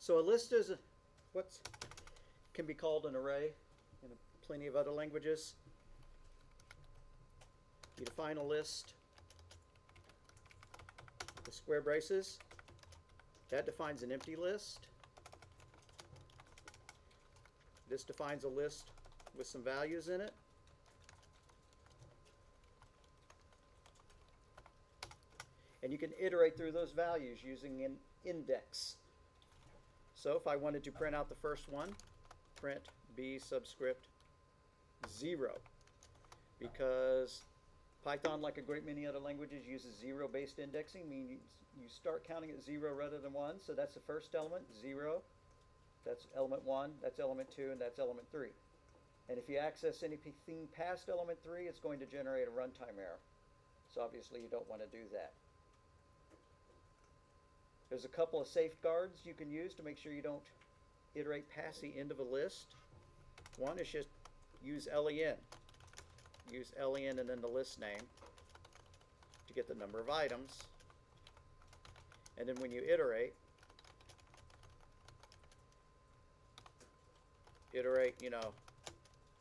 So a list is what can be called an array in plenty of other languages. You define a list with square braces. That defines an empty list. This defines a list with some values in it. And you can iterate through those values using an index. So if I wanted to print out the first one, print b subscript 0, because Python, like a great many other languages, uses zero-based indexing, meaning you start counting at 0 rather than 1. So that's the first element, 0. That's element 1, that's element 2, and that's element 3. And if you access anything past element 3, it's going to generate a runtime error. So obviously you don't want to do that. There's a couple of safeguards you can use to make sure you don't iterate past the end of a list. One is just use len. Use len and then the list name to get the number of items. And then when you iterate,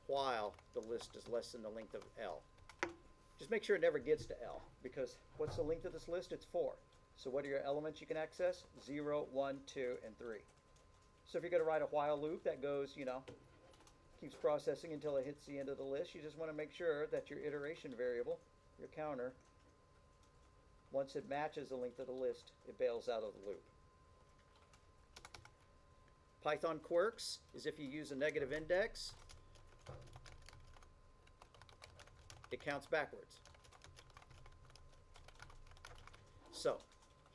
while the list is less than the length of L. Just make sure it never gets to L, because what's the length of this list? It's 4. So what are your elements you can access? 0, 1, 2, and 3. So if you're going to write a while loop that goes, keeps processing until it hits the end of the list, you just want to make sure that your iteration variable, your counter, once it matches the length of the list, it bails out of the loop. Python quirks is if you use a negative index, it counts backwards. So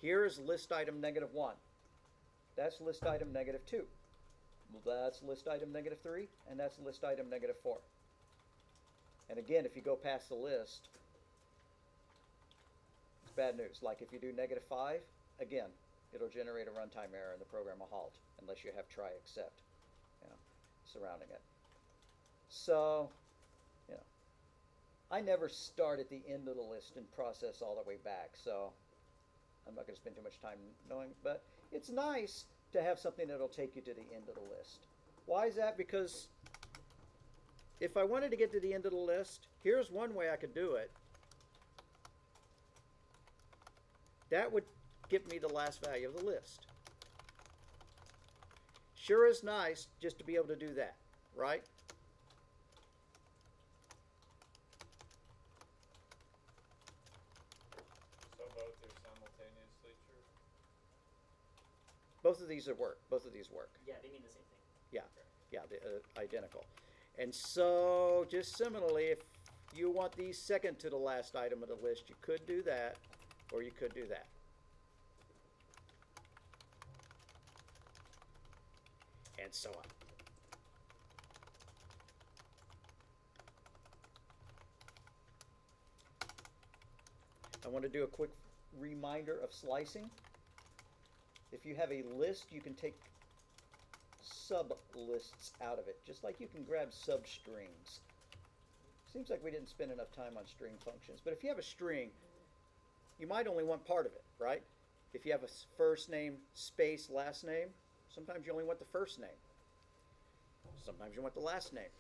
here is list item -1. That's list item -2. That's list item -3, and that's list item -4. And again, if you go past the list, it's bad news. Like if you do -5, again, it'll generate a runtime error and the program will halt unless you have try except, surrounding it. So, I never start at the end of the list and process all the way back. So I'm not going to spend too much time knowing, but it's nice to have something that'll take you to the end of the list. Why is that? Because if I wanted to get to the end of the list, here's one way I could do it. That would get me the last value of the list. Sure is nice just to be able to do that, right? So both are simultaneously true? Both of these work. Both of these work. Yeah, they mean the same thing. Yeah, yeah, they're identical. And so just similarly, if you want the second to the last item of the list, you could do that, or you could do that. And so on. I want to do a quick reminder of slicing. If you have a list, you can take sub-lists out of it, just like you can grab substrings. Seems like we didn't spend enough time on string functions, but if you have a string, you might only want part of it, right? If you have a first name, space, last name, sometimes you only want the first name. Sometimes you want the last name.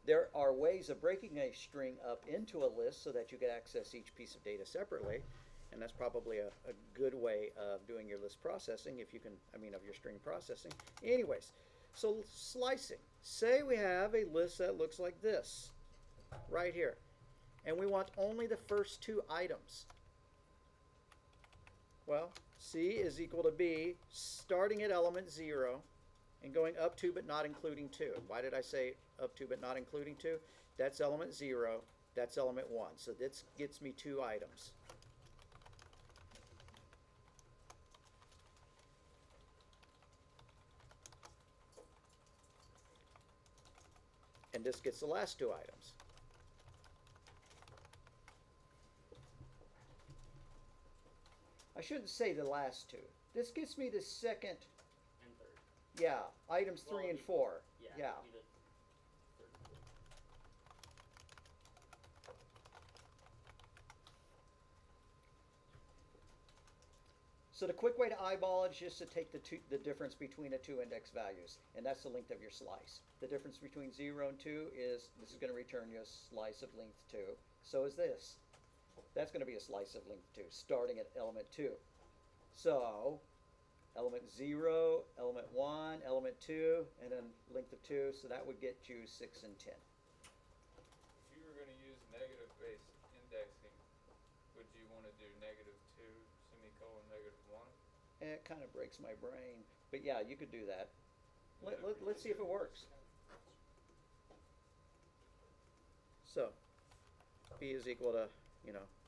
There are ways of breaking a string up into a list so that you can access each piece of data separately, and that's probably a good way of doing your list processing, if you can, of your string processing. Anyways, so slicing. Say we have a list that looks like this, right here, and we want only the first 2 items. Well, C is equal to B, starting at element 0 and going up to but not including 2. Why did I say up to but not including 2? That's element 0, that's element 1. So this gets me 2 items. And this gets the last 2 items. I shouldn't say the last 2. This gets me the second And third. Yeah, items 3 and 4. Yeah. Yeah. It'd be the third and fourth. So the quick way to eyeball it is just to take the difference between the two index values, and that's the length of your slice. The difference between 0 and 2 is, this is going to return you a slice of length 2. So is this. That's going to be a slice of length 2, starting at element 2. So, element 0, element 1, element 2, and then length of 2, so that would get you 6 and 10. If you were going to use negative based indexing, would you want to do -2, semicolon, -1? And it kind of breaks my brain. But yeah, you could do that. Let's see if it works. So, B is equal to,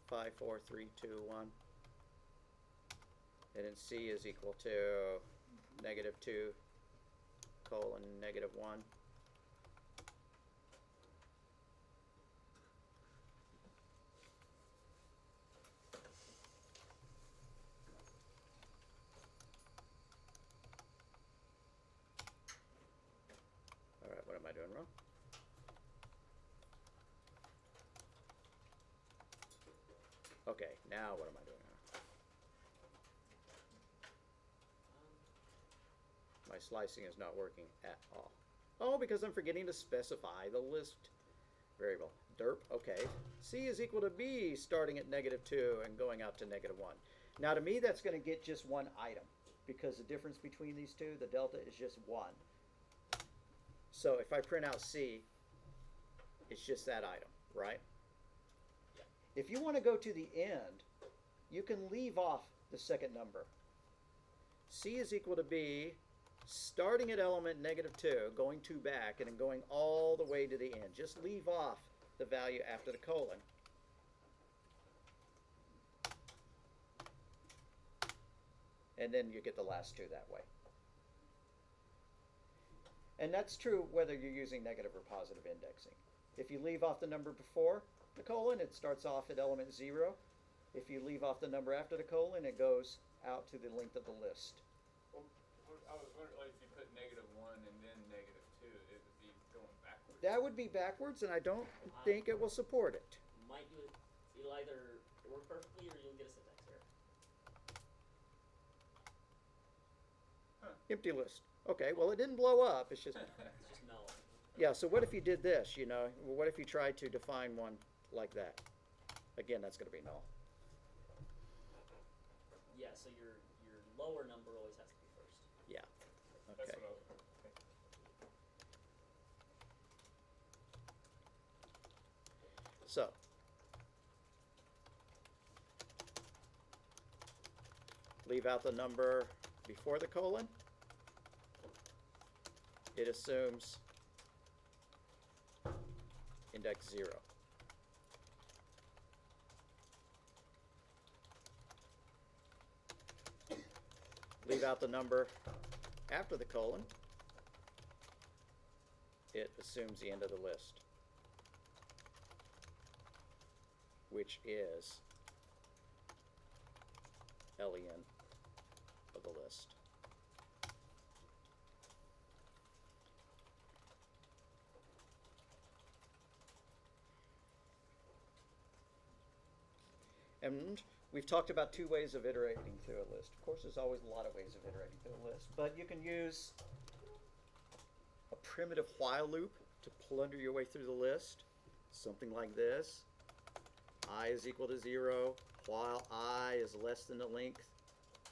5, 4, 3, 2, 1. And then C is equal to -2, colon, -1. All right, what am I doing wrong? Okay, now what am I doing wrong? My slicing is not working at all. Oh, because I'm forgetting to specify the list variable. Derp, okay. C is equal to B, starting at -2 and going out to -1. Now to me, that's going to get just one item, because the difference between these two, the delta, is just 1. So if I print out C, it's just that item, right? Yeah. If you want to go to the end, you can leave off the second number. C is equal to B, starting at element -2, going 2 back, and then going all the way to the end. Just leave off the value after the colon. And then you get the last 2 that way. And that's true whether you're using negative or positive indexing. If you leave off the number before the colon, it starts off at element 0. If you leave off the number after the colon, it goes out to the length of the list. Well, I was wondering, like, if you put -1 and then -2, it would be going backwards. That would be backwards, and I don't think it will support it. Might do it. It'll either work perfectly or you'll get a syntax error. Empty list. Okay, well, it didn't blow up. It's just... It's just null. Yeah, so what if you did this, What if you tried to define one like that? Again, that's going to be null. Yeah, so your lower number always has to be first. Yeah. That's Okay. what I was thinking. So, leave out the number before the colon. It assumes index 0. Leave out the number after the colon. It assumes the end of the list, which is len of the list. And we've talked about 2 ways of iterating through a list. Of course, there's always a lot of ways of iterating through a list, but you can use a primitive while loop to plunder your way through the list. Something like this. I is equal to 0, while I is less than the length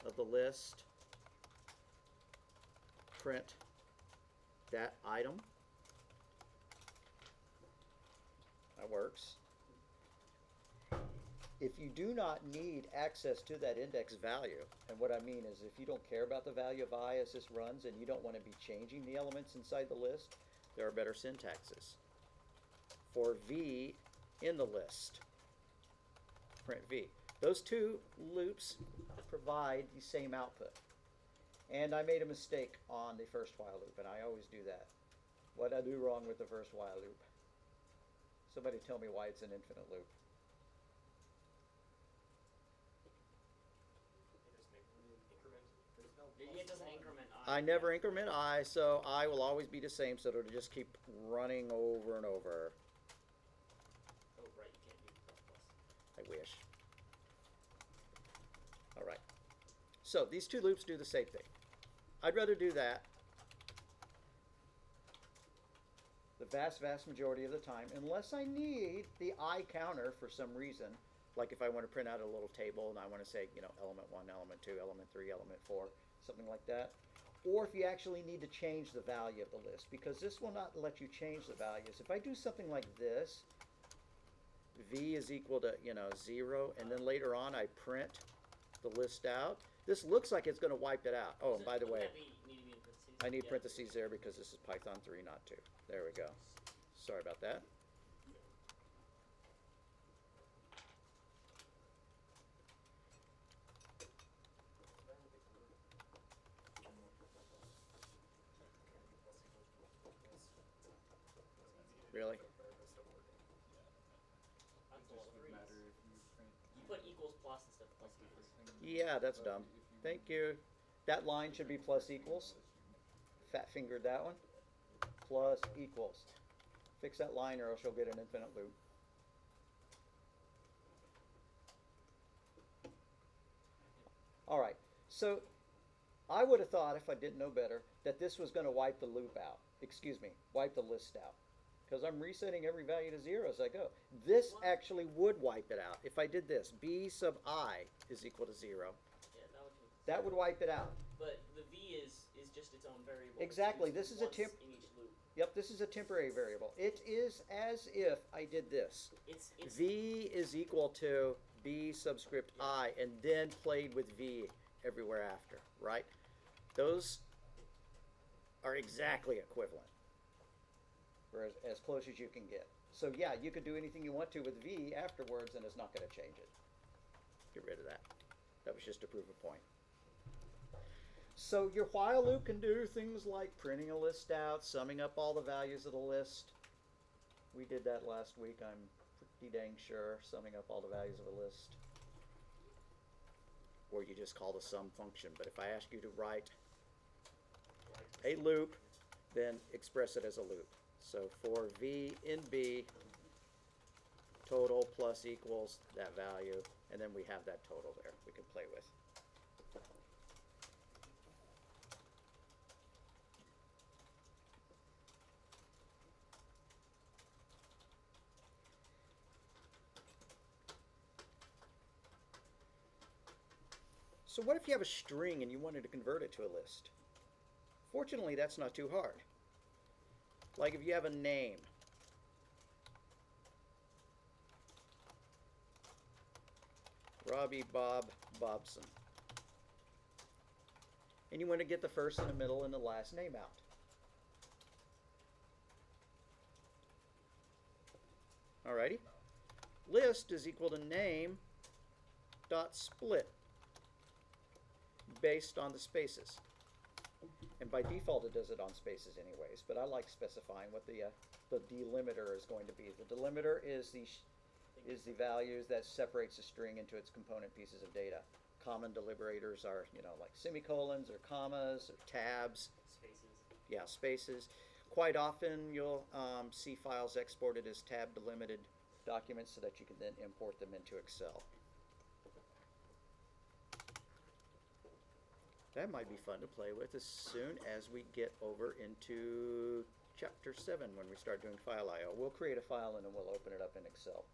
of the list. Print that item. That works. If you do not need access to that index value, and what I mean is if you don't care about the value of I as this runs and you don't want to be changing the elements inside the list, there are better syntaxes. For V in the list, print V. Those 2 loops provide the same output. And I made a mistake on the first while loop, and I always do that. What did I do wrong with the first while loop? Somebody tell me why it's an infinite loop. It doesn't increment I. I never increment I, so I will always be the same, so it'll just keep running over and over. Oh, right, you can't do plus plus. I wish. All right. So these two loops do the same thing. I'd rather do that the vast majority of the time, unless I need the I counter for some reason. Like if I want to print out a little table and I want to say, you know, element 1, element 2, element 3, element 4, something like that. Or if you actually need to change the value of the list, because this will not let you change the values. If I do something like this, v is equal to, you know, 0, and then later on I print the list out, this looks like it's going to wipe it out. Oh, and by the way, I need parentheses there because this is Python 3, not 2. There we go. Sorry about that. Really? You put equals plus instead of plus equals. Yeah, that's dumb. Thank you. That line should be plus equals. Fat fingered that one. Plus equals. Fix that line or else you'll get an infinite loop. All right, so I would have thought, if I didn't know better, that this was going to wipe the loop out. Excuse me, wipe the list out. Because I'm resetting every value to 0 as I go. This actually would wipe it out. If I did this, b sub I is equal to 0. Yeah, that would wipe it out. But the v is just its own variable. Exactly. It's This is a temp. in each loop. Yep, this is a temporary variable. It is as if I did this. It's v is equal to b subscript I, and then played with v everywhere after, right? Those are exactly equivalent, or as close as you can get. So yeah, you could do anything you want to with v afterwards, and it's not going to change it. Get rid of that. That was just to prove a point. So your while loop can do things like printing a list out, summing up all the values of the list. We did that last week, I'm pretty dang sure, summing up all the values of a list. Or you just call the sum function. But if I ask you to write a loop, then express it as a loop. So for v in b, total plus equals that value, and then we have that total there we can play with. So what if you have a string and you wanted to convert it to a list? Fortunately, that's not too hard. Like if you have a name. Robbie Bob Bobson. And you want to get the first and the middle and the last name out. Alrighty. List is equal to name dot split based on the spaces. And by default it does it on spaces anyways, but I like specifying what the delimiter is going to be. The delimiter is the values that separates a string into its component pieces of data. Common delimiters are, you know, like semicolons or commas or tabs. Spaces. Yeah, spaces. Quite often you'll see files exported as tab delimited documents so that you can then import them into Excel. That might be fun to play with as soon as we get over into Chapter 7 when we start doing file I/O. We'll create a file and then we'll open it up in Excel.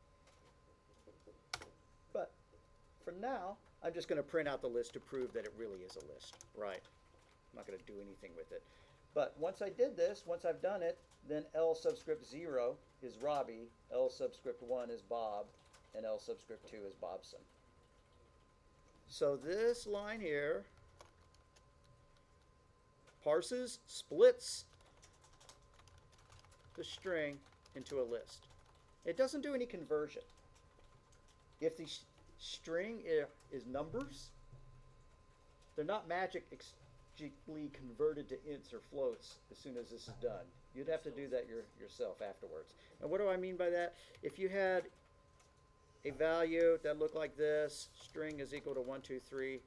But for now, I'm just going to print out the list to prove that it really is a list, right? I'm not going to do anything with it. But once I did this, once I've done it, then L subscript 0 is Robbie, L subscript 1 is Bob, and L subscript 2 is Bobson. So this line here parses, splits the string into a list. It doesn't do any conversion. If the string is numbers, they're not magically converted to ints or floats as soon as this is done. You'd have to do that yourself afterwards. And what do I mean by that? If you had a value that looked like this, string is equal to 1, 2, 3,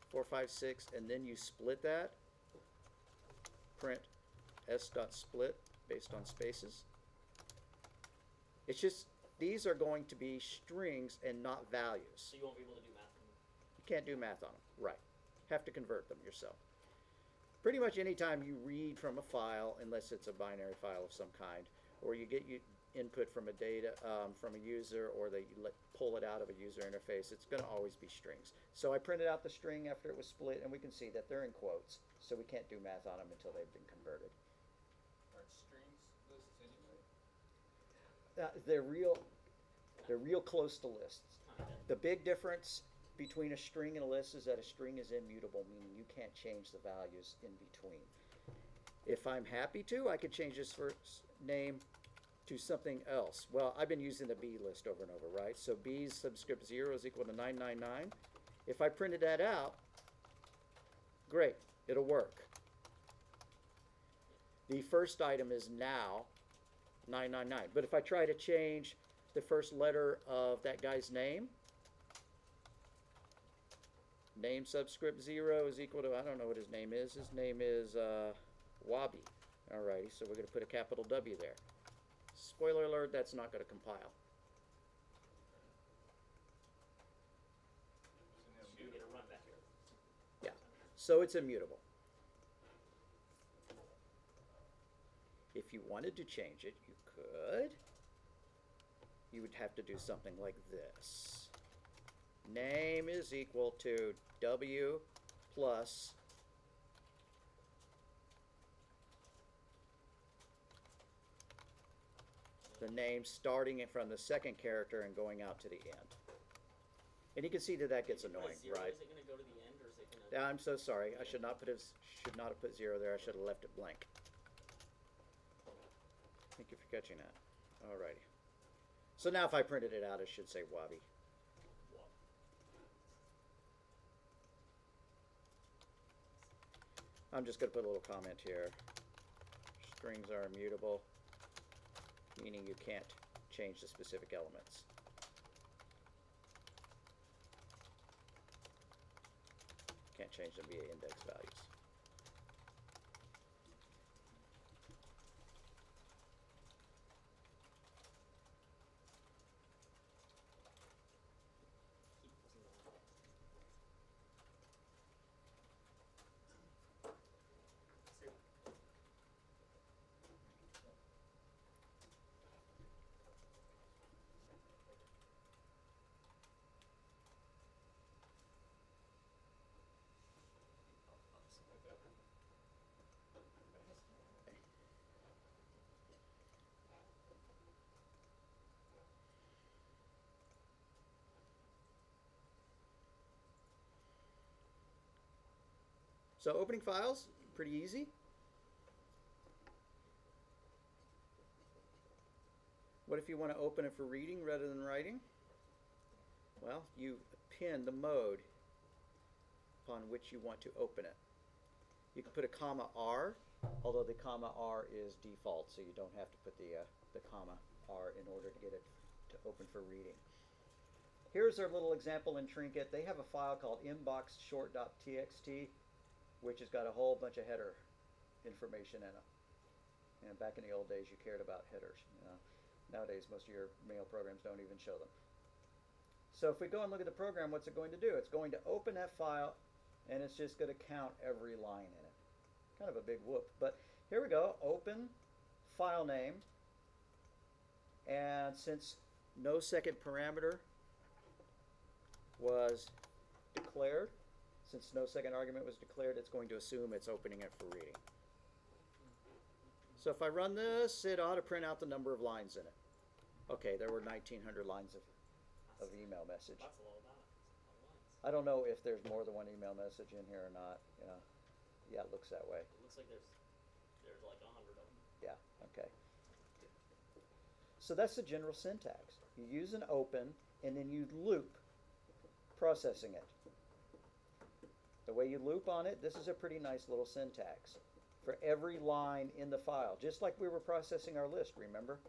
4, 5, 6, and then you split that, print s.split based on spaces. It's just, these are going to be strings and not values. So you won't be able to do math on them. You can't do math on them, right. have to convert them yourself. Pretty much anytime you read from a file, unless it's a binary file of some kind, or you get input from a data from a user, or they pull it out of a user interface, it's going to always be strings. So I printed out the string after it was split, and we can see that they're in quotes, so we can't do math on them until they've been converted. Aren't strings lists anyway? They're real close to lists. Kinda. The big difference between a string and a list is that a string is immutable, meaning you can't change the values in between. If I'm happy to, I could change this first name to something else. Well, I've been using the B list over and over, right? So B's subscript 0 is equal to 999. If I printed that out, great, it'll work. The first item is now 999. But if I try to change the first letter of that guy's name, name subscript 0 is equal to, I don't know what his name is. His name is Wabi. Alrighty, so we're going to put a capital W there. Spoiler alert, that's not going to compile. You get a run back here. Yeah, so it's immutable. If you wanted to change it, you could. You would have to do something like this. Name is equal to W plus the name starting it from the second character and going out to the end. And you can see that that gets annoying, Zero, right? Is it going to go to the end, or is it going to? I'm so sorry. I should not have put 0 there. I should have left it blank. Thank you for catching that. Alrighty. So now if I printed it out, it should say Wabi. I'm just going to put a little comment here. Strings are immutable, meaning you can't change the specific elements. Can't change them via index values. So opening files, pretty easy. What if you want to open it for reading rather than writing? Well, you pin the mode upon which you want to open it. You can put a comma R, although the comma R is default, so you don't have to put the comma R in order to get it to open for reading. Here's our little example in Trinket. They have a file called inboxshort.txt, which has got a whole bunch of header information in it. And back in the old days, you cared about headers. You know. Nowadays, most of your mail programs don't even show them. So if we go and look at the program, what's it going to do? It's going to open that file, and it's just going to count every line in it. Kind of a big whoop. But here we go. Open file name. And since no second parameter was declared, since no second argument was declared, it's going to assume it's opening it for reading. So if I run this, it ought to print out the number of lines in it. Okay, there were 1,900 lines of email message. That's a lot of lines. I don't know if there's more than one email message in here or not. You know, yeah, it looks that way. It looks like there's like 100 of them. Yeah, okay. So that's the general syntax. You use an open, and then you loop processing it. The way you loop on it, this is a pretty nice little syntax for every line in the file, just like we were processing our list, remember?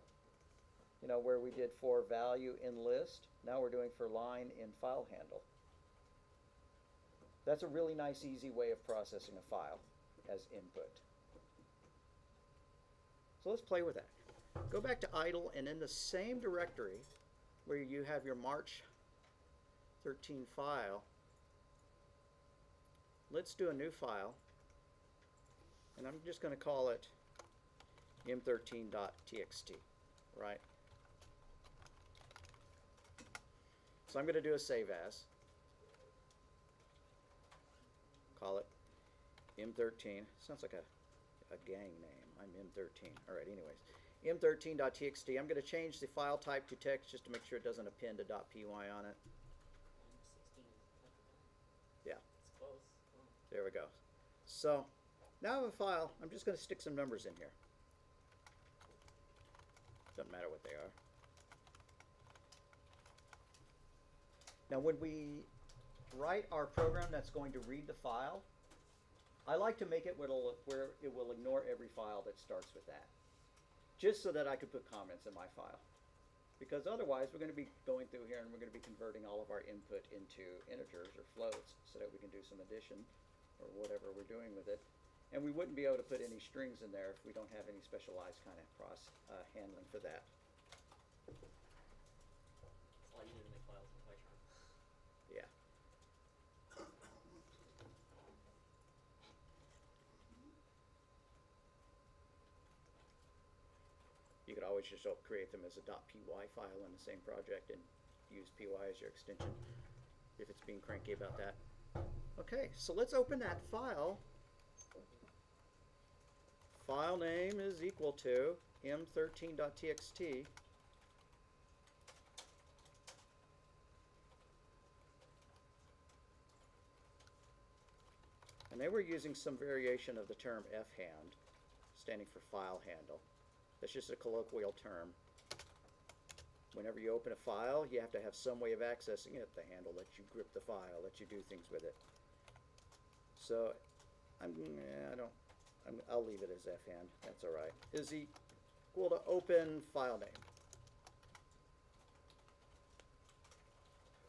You know, where we did for value in list, now we're doing for line in file handle. That's a really nice, easy way of processing a file as input. So let's play with that. Go back to idle, and in the same directory where you have your March 13 file, let's do a new file. And I'm just going to call it m13.txt, right? So I'm going to do a save as. Call it m13. Sounds like a gang name. I'm m13. All right, anyways. m13.txt. I'm going to change the file type to text just to make sure it doesn't append a .py on it. Yeah. It's close. Oh. There we go. So now I have a file. I'm just going to stick some numbers in here. Doesn't matter what they are. Now when we write our program that's going to read the file, I like to make it where it will ignore every file that starts with that, just so that I could put comments in my file. Because otherwise we're going to be going through here and we're going to be converting all of our input into integers or floats so that we can do some addition or whatever we're doing with it. And we wouldn't be able to put any strings in there if we don't have any specialized kind of handling for that. It's a lot easier to make files in Python. Yeah. You could always just create them as a .py file in the same project and use py as your extension if it's being cranky about that. Okay, so let's open that file. File name is equal to m13.txt. And they were using some variation of the term fhand, standing for file handle. That's just a colloquial term. Whenever you open a file, you have to have some way of accessing it. The handle lets you grip the file, lets you do things with it. So, I'll leave it as fhand. That's all right. Is equal to open file name.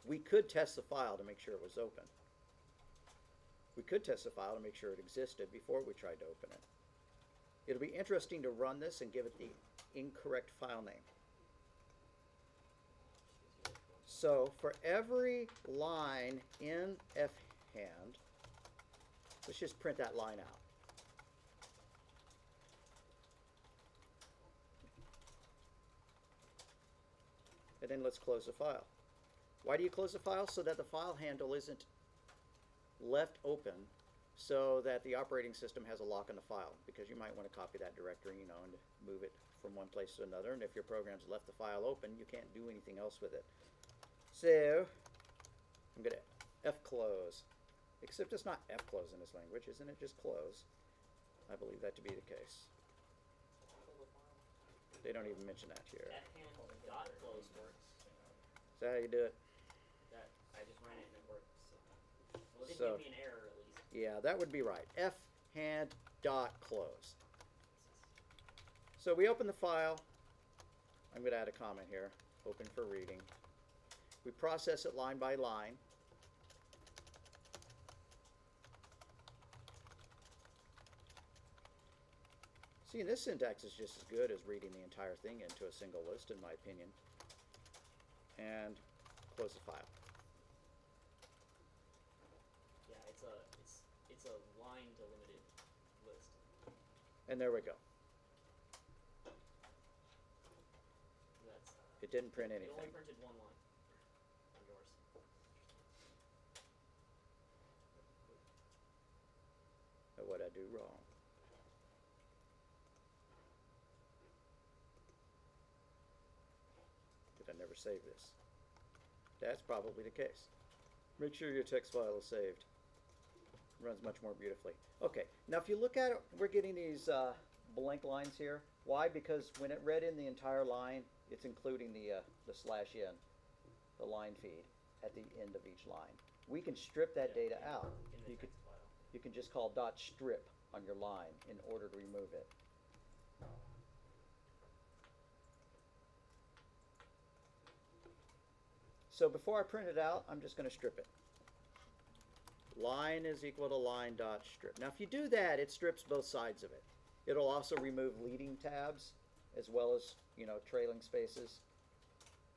We could test the file to make sure it was open. We could test the file to make sure it existed before we tried to open it. It'll be interesting to run this and give it the incorrect file name. So for every line in fhand, let's just print that line out. And then let's close the file. Why do you close the file? So that the file handle isn't left open so that the operating system has a lock on the file, because you might want to copy that directory, and move it from one place to another, and if your program's left the file open, you can't do anything else with it. So I'm going to fclose, except it's not fclose in this language, isn't it? Just close. I believe that to be the case. They don't even mention that here. Fhand dot close works. Is that how you do it? That I just ran it and it worked. So. Well, it didn't So- give me an error at least. Yeah, that would be right. Fhand dot close. So we open the file. I'm going to add a comment here. Open for reading. We process it line by line. See, this syntax is just as good as reading the entire thing into a single list, in my opinion. And close the file. Yeah, it's a line delimited list. And there we go. That's It didn't print it only anything. printed one line on yours. What I do wrong? Did I never save this? That's probably the case. Make sure your text file is saved. Runs much more beautifully. Okay, now if you look at it, we're getting these blank lines here. Why? Because when it read in the entire line, it's including the /n, the line feed, at the end of each line. We can strip that Yeah, data out. in the You could, text file. you can just call .strip on your line in order to remove it. So before I print it out, I'm just going to strip it. Line is equal to line dot strip. Now if you do that, it strips both sides of it. It'll also remove leading tabs as well as, trailing spaces.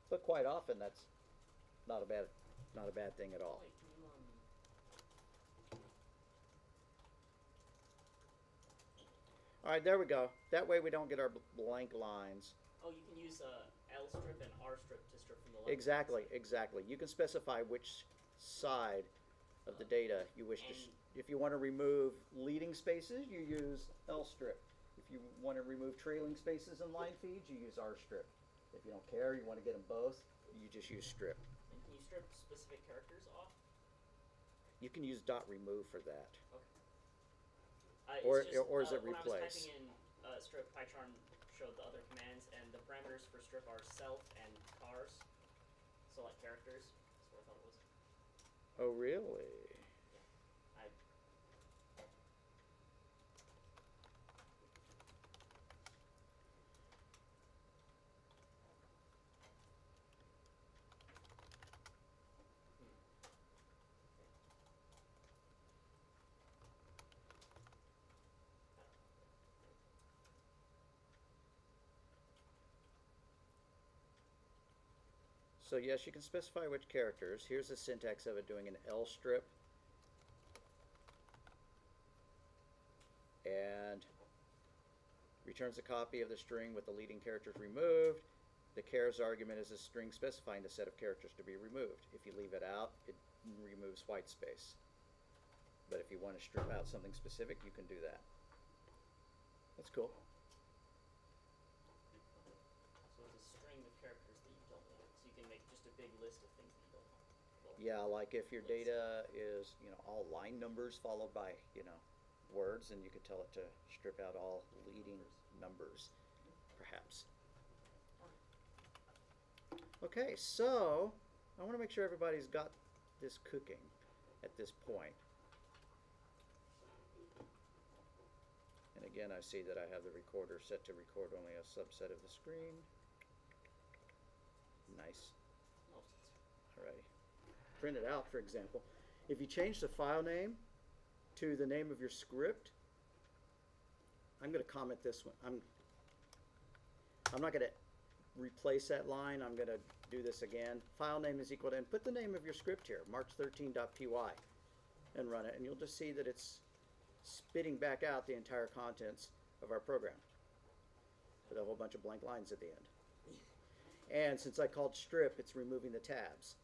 But quite often that's not a bad thing at all. Wait, can you All right, there we go. That way we don't get our blank lines. Oh, you can use L strip and R strip to strip from the left. Exactly, exactly. You can specify which side of the data you wish to. If you want to remove leading spaces, you use L strip. If you want to remove trailing spaces and line feeds, you use R strip. If you don't care, you want to get them both, you just use strip. And can you strip specific characters off? You can use dot remove for that. Okay. Or- It's just, or is it when I was replace? typing in strip, PyCharm showed the other commands, and the parameters for strip are self and cars. So like characters. That's what I thought it was. Oh, really? I So yes, you can specify which characters. Here's the syntax of it doing an L strip. And returns a copy of the string with the leading characters removed. The chars argument is a string specifying the set of characters to be removed. If you leave it out, it removes white space. But if you want to strip out something specific, you can do that. That's cool. So it's a string of characters that you don't want. So you can make just a big list of things that you don't want. Well, Yeah, like if your data is, all line numbers followed by, words, and you could tell it to strip out all leading numbers, perhaps. Okay, so I want to make sure everybody's got this cooking at this point. And again, I see that I have the recorder set to record only a subset of the screen. Nice. most of it's- Alrighty. Print it out, for example. If you change the file name to the name of your script, I'm going to comment this one. I'm not going to replace that line. I'm going to do this again. File name is equal to, and put the name of your script here, march13.py, and run it, and you'll just see that it's spitting back out the entire contents of our program with a whole bunch of blank lines at the end. And since I called strip, it's removing the tabs.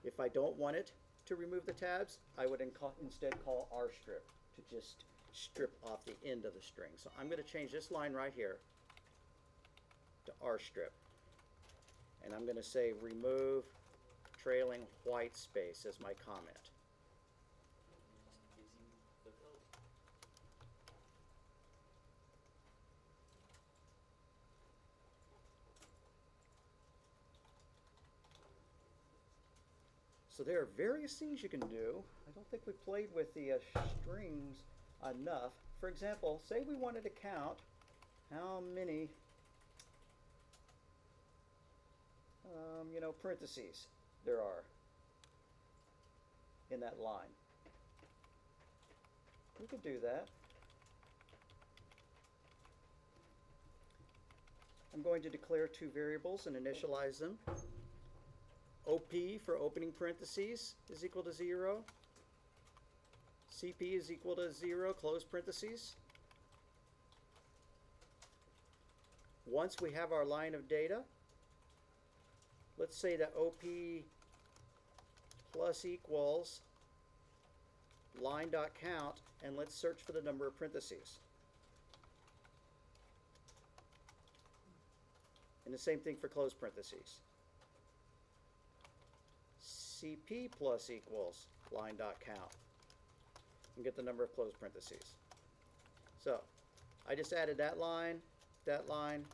If I don't want it to remove the tabs, I would instead call rstrip to just strip off the end of the string. So I'm going to change this line right here to rstrip. And I'm going to say remove trailing white space as my comment. Just gives you the code. So there are various things you can do. I don't think we played with the strings enough. For example, say we wanted to count how many parentheses there are in that line. We could do that. I'm going to declare two variables and initialize them. OP for opening parentheses is equal to 0. CP is equal to 0, close parentheses. Once we have our line of data, let's say that OP plus equals line.count, and let's search for the number of parentheses. And the same thing for close parentheses. CP plus equals line.count, and get the number of close parentheses. So I just added that line, that line,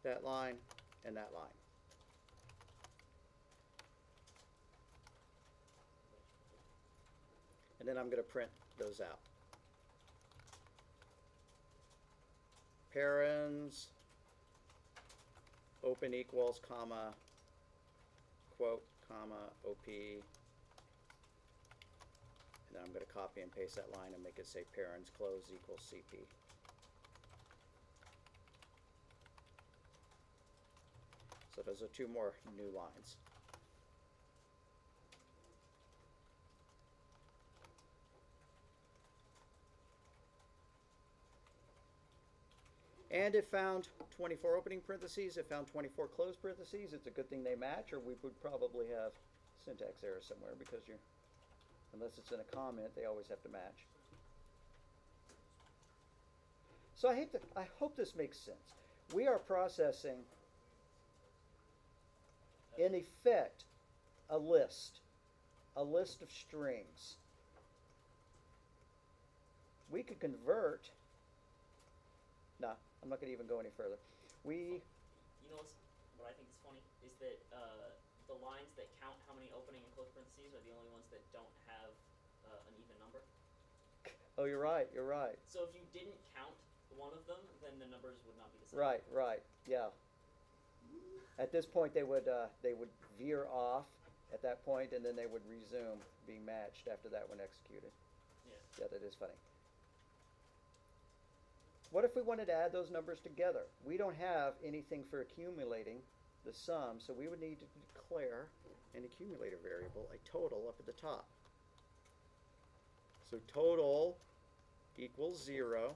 that line, and that line. And then I'm going to print those out. Parens, open equals, comma, quote, comma, OP. And then I'm going to copy and paste that line and make it say parens close equals CP. So those are two more new lines. And it found 24 opening parentheses, it found 24 closed parentheses. It's a good thing they match, or we would probably have syntax error somewhere because unless it's in a comment, they always have to match. So I hope this makes sense. We are processing, in effect, a list of strings. We could convert. Nah, I'm not going to even go any further. You know what I think is funny is that the lines that count how many opening and closed parentheses are the only ones that don't have an even number. Oh, you're right. You're right. So if you didn't count one of them, then the numbers would not be the same. Right. Right. Yeah. At this point, they would veer off at that point, and then they would resume being matched after that one executed. Yeah. Yeah, that is funny. What if we wanted to add those numbers together? We don't have anything for accumulating the sum, so we would need to declare an accumulator variable, a total, up at the top. So total equals 0.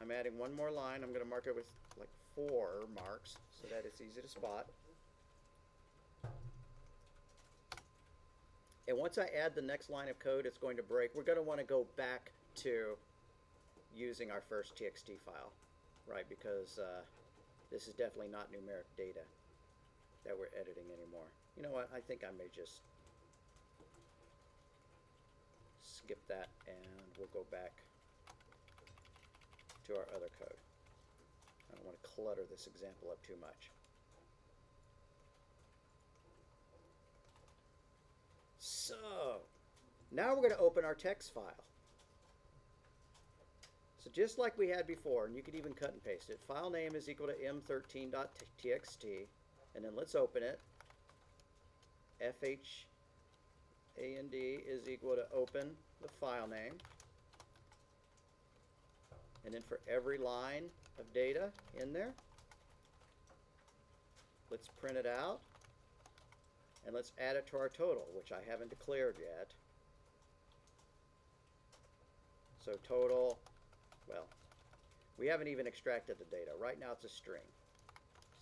I'm adding one more line. I'm going to mark it with like 4 marks so that it's easy to spot. And once I add the next line of code, it's going to break. We're going to want to go back to using our first txt file, right? Because this is definitely not numeric data that we're editing anymore. You know what? I think I may just skip that and we'll go back to our other code. I don't want to clutter this example up too much. So, now we're going to open our text file. So just like we had before, and you could even cut and paste it, file name is equal to m13.txt, and then let's open it. FHAND is equal to open the file name. And then for every line of data in there, let's print it out, and let's add it to our total, which I haven't declared yet. So total, well, we haven't even extracted the data. Right now it's a string.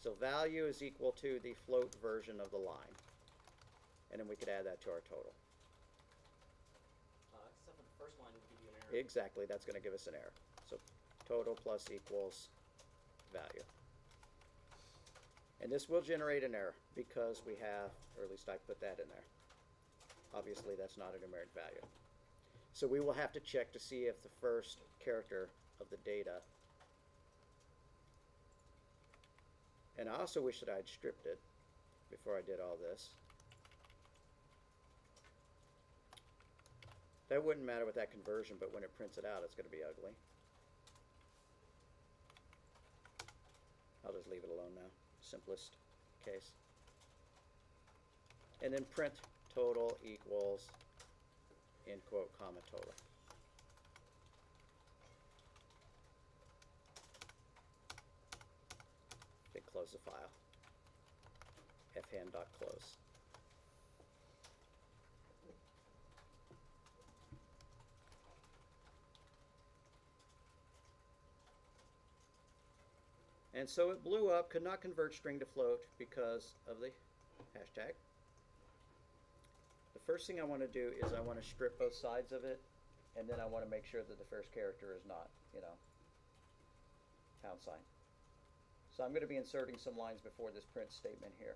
So value is equal to the float version of the line. And then we could add that to our total. Except for the first line would give you an error. Exactly, that's going to give us an error. So total plus equals value. And this will generate an error because we have, or at least I put that in there. Obviously that's not a numeric value. So we will have to check to see if the first character of the data, and I also wish that I had stripped it before I did all this. That wouldn't matter with that conversion, but when it prints it out, it's going to be ugly. I'll just leave it alone now. Simplest case. And then print total equals, end quote, comma, total. Then close the file. fhan.close. And so it blew up, could not convert string to float because of the hashtag. The first thing I want to do is I want to strip both sides of it, and then I want to make sure that the first character is not, pound sign. So I'm going to be inserting some lines before this print statement here.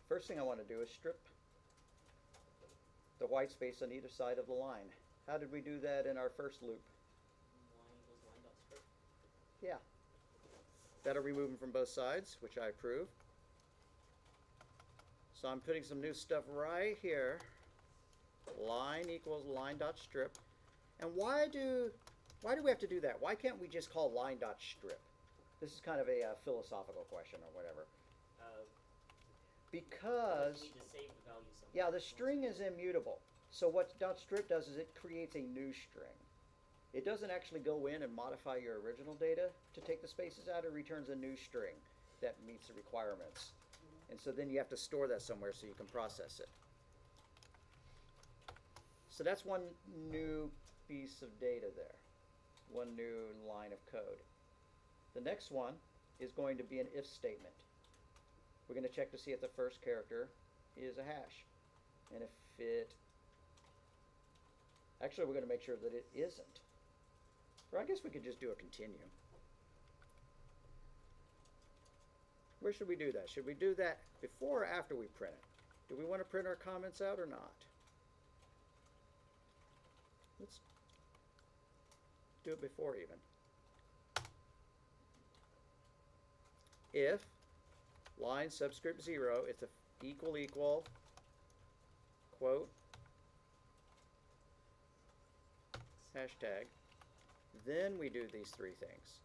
First thing I want to do is strip the white space on either side of the line. How did we do that in our first loop? Line equals line.strip. Yeah. That'll remove them from both sides, which I approve. So I'm putting some new stuff right here. Line equals line.strip. And why do we have to do that? Why can't we just call line.strip? This is kind of a philosophical question or whatever. Because you need to save the value somewhere. yeah, the string is immutable. So what .strip does is it creates a new string. It doesn't actually go in and modify your original data to take the spaces out. It returns a new string that meets the requirements And so then you have to store that somewhere so you can process it. So that's one new piece of data there, one new line of code. The next one is going to be an if statement. We're going to check to see if the first character is a hash. And if it, actually we're going to make sure that it isn't. Or I guess we could just do a continue. Where should we do that? Should we do that before or after we print it? Do we want to print our comments out or not? Let's do it before even. If line subscript 0, it's a equal quote hashtag, then we do these three things.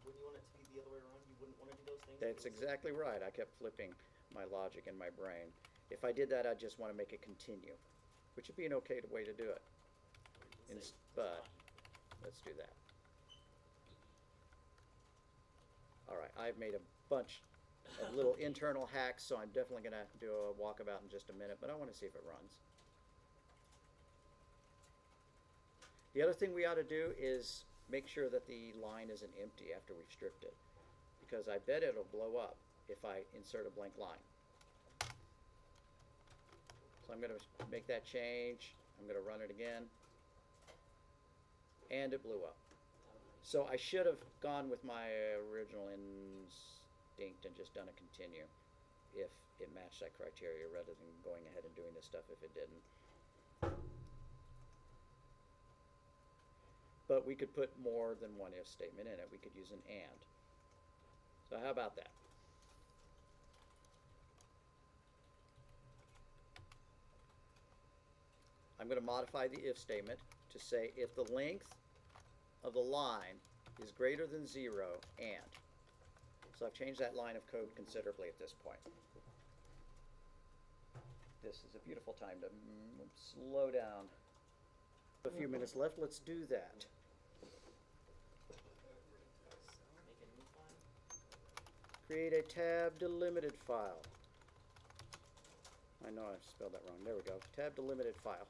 Wouldn't you want it to be the other way around? You wouldn't want to do those things? That's exactly right. I kept flipping my logic in my brain. If I did that, I'd just want to make it continue, which would be an okay way to do it. But let's do that. All right, I've made a bunch of little internal hacks, so I'm definitely going to do a walkabout in just a minute, but I want to see if it runs. The other thing we ought to do is make sure that the line isn't empty after we've stripped it, because I bet it'll blow up if I insert a blank line. So I'm going to make that change. I'm going to run it again, and it blew up. So I should have gone with my original instinct and just done a continue if it matched that criteria rather than going ahead and doing this stuff if it didn't. But we could put more than one if statement in it. We could use an and. So how about that? I'm going to modify the if statement to say if the length of the line is greater than 0 and. So I've changed that line of code considerably at this point. This is a beautiful time to slow down. A few minutes left, let's do that. Make a new file. Create a tab delimited file. I know I spelled that wrong. There we go. Tab delimited file.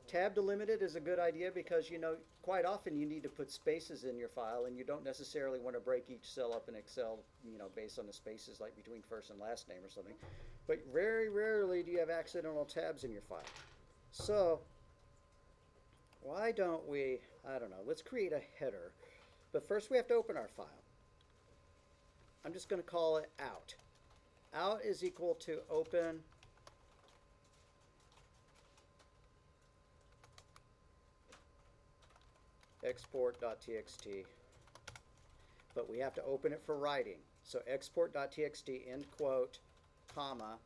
Tab delimited is a good idea because, you know, quite often you need to put spaces in your file and you don't necessarily want to break each cell up in Excel, you know, based on the spaces like between first and last name or something. But very rarely do you have accidental tabs in your file. So why don't we, I don't know, let's create a header. But first we have to open our file. I'm just going to call it out. Out is equal to open export.txt, but we have to open it for writing. So export.txt, end quote, comma,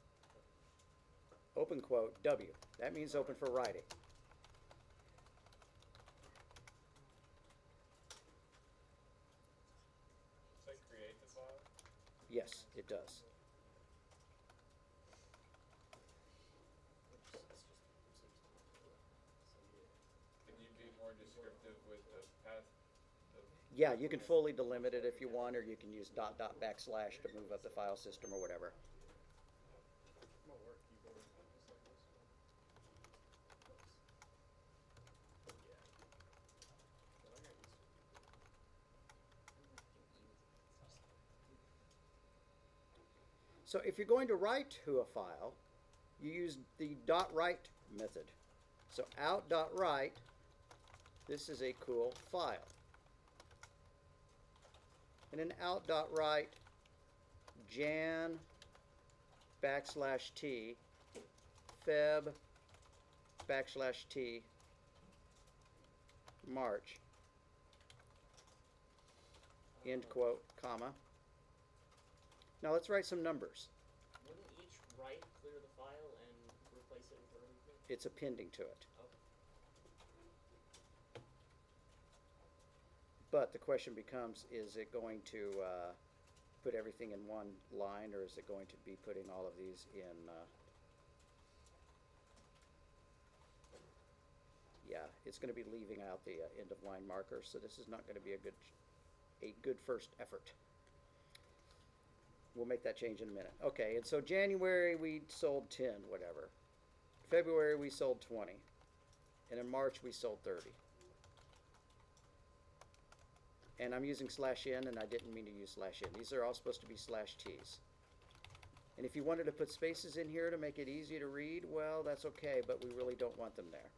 open quote, W. That means open for writing. Does that create the file? Yes, it does. Can you be more descriptive with the path? Yeah, you can fully delimit it if you want, or you can use .. // to move up the file system or whatever. So if you're going to write to a file, you use the .write method. So out.write, this is a cool file. And then out.write jan \t feb \t March, end quote, comma. Now let's write some numbers. Wouldn't each write clear the file and replace it with everything? It's appending to it. Okay. But the question becomes, is it going to put everything in one line, or is it going to be putting all of these in... yeah, it's going to be leaving out the end of line marker, so this is not going to be a good first effort. We'll make that change in a minute. Okay, and so January we sold 10, whatever. February we sold 20. And in March we sold 30. And I'm using /n, and I didn't mean to use /n. These are all supposed to be /t's. And if you wanted to put spaces in here to make it easy to read, well, that's okay, but we really don't want them there.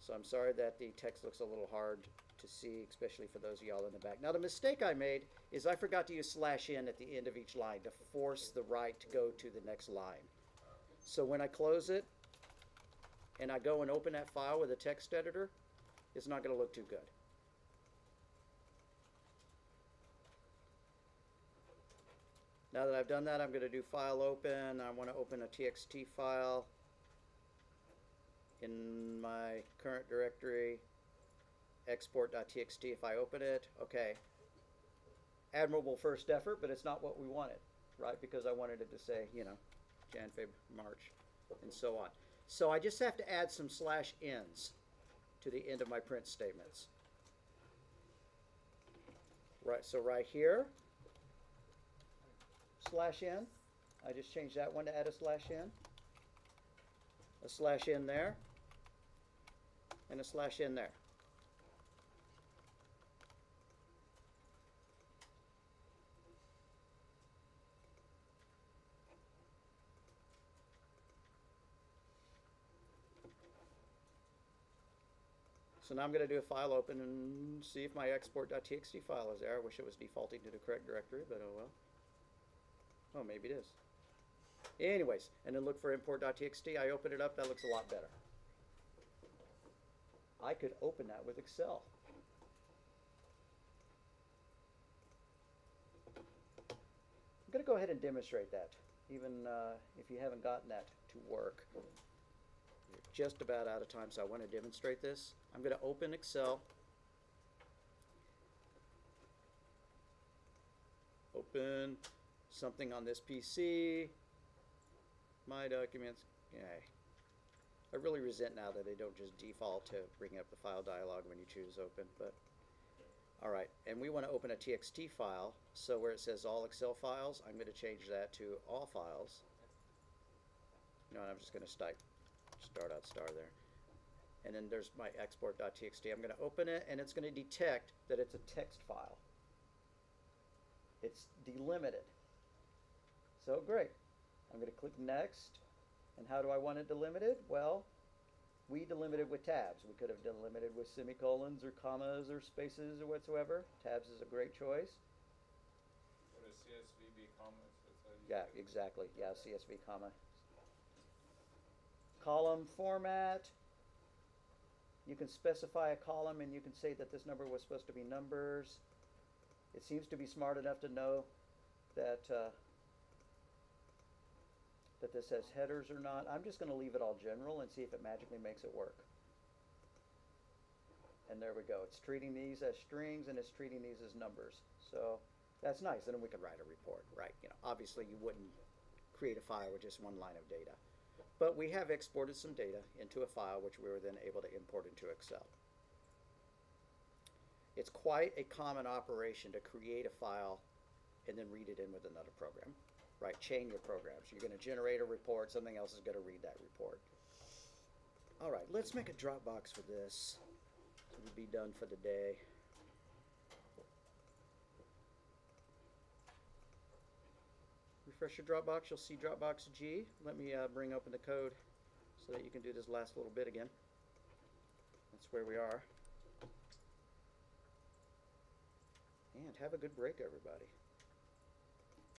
So I'm sorry that the text looks a little hard to see, especially for those of y'all in the back. Now, the mistake I made is I forgot to use /n at the end of each line to force the right to go to the next line. So when I close it and I go and open that file with a text editor, it's not going to look too good. Now that I've done that, I'm going to do File Open. I want to open a TXT file in my current directory, export.txt. If I open it, okay, admirable first effort, but it's not what we wanted, right? Because I wanted it to say, you know, Jan, Feb, March, and so on. So I just have to add some /n's to the end of my print statements. Right, so right here, /n, I just changed that one to add a /n, a /n there, and a /n there. So now I'm going to do a file open and see if my export.txt file is there. I wish it was defaulting to the correct directory, but oh well. Oh, maybe it is. Anyways, and then look for import.txt. I open it up. That looks a lot better. I could open that with Excel. I'm going to go ahead and demonstrate that, even if you haven't gotten that to work. You're just about out of time, so I want to demonstrate this. I'm going to open Excel. Open something on this PC, my documents. Yeah. I really resent now that they don't just default to bring up the file dialog when you choose open, but all right. And we want to open a TXT file, so where it says all Excel files, I'm going to change that to all files. No, I'm just going to start out star there. And then there's my export.txt. I'm going to open it, and it's going to detect that it's a text file. It's delimited. So great. I'm going to click next. And how do I want it delimited? Well, we delimited with tabs. We could have delimited with semicolons or commas or spaces or whatsoever. Tabs is a great choice. What is CSVB comments? Yeah, exactly. Yeah, CSV comma. Column format. You can specify a column and you can say that this number was supposed to be numbers. It seems to be smart enough to know that that this has headers or not. I'm just going to leave it all general and see if it magically makes it work. And there we go. It's treating these as strings and it's treating these as numbers. So that's nice. And then we can write a report, right? You know, obviously you wouldn't create a file with just one line of data. But we have exported some data into a file which we were then able to import into Excel. It's quite a common operation to create a file and then read it in with another program, right? Chain your programs. You're going to generate a report. Something else is going to read that report. All right, let's make a Dropbox for this. So we'll be done for the day. Refresh your Dropbox. You'll see Dropbox G. Let me bring open the code so that you can do this last little bit again. That's where we are. And have a good break, everybody.